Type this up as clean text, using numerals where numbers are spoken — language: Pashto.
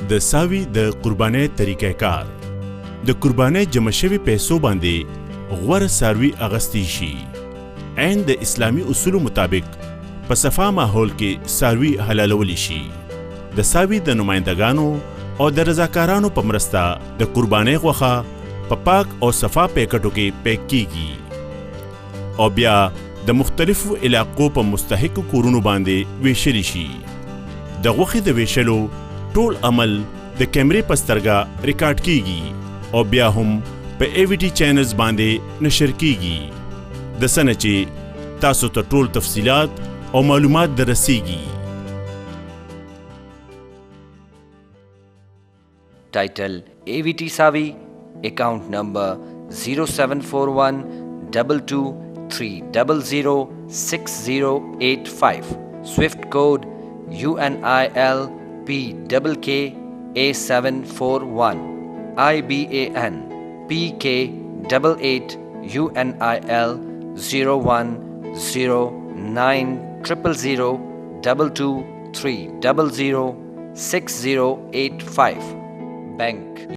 د ساوي د قربانۍ طریقه کار. د قربانۍ جمع شوي پیسو باندې غوره څاروي اغستی شي. عین د اسلامي اصولو مطابق په صفا ماحول کې څاروي حلالولی شي. د ساوي د نمایندګانو او د رضاکارانو په مرسته د قربانۍ غوښه په پاک او صفا پیکټو کې پیک کیږي او بیا د مختلفو علاقو په مستحقو کورونو باندې ویشلی شي. د غوښې د ویشلو ټول عمل د کیمرې په سترګه ریکارډ کیږي او بیا هم په AVT چینلز باندې نشر کیږي. د څه نه چې تاسو ته ټول تفصیلات او معلومات دررسیږي. Title AVT Savi, account number 074122300685, Swift code UNIL PKKA741, IBAN PK88UNIL 0109000223006085. Bank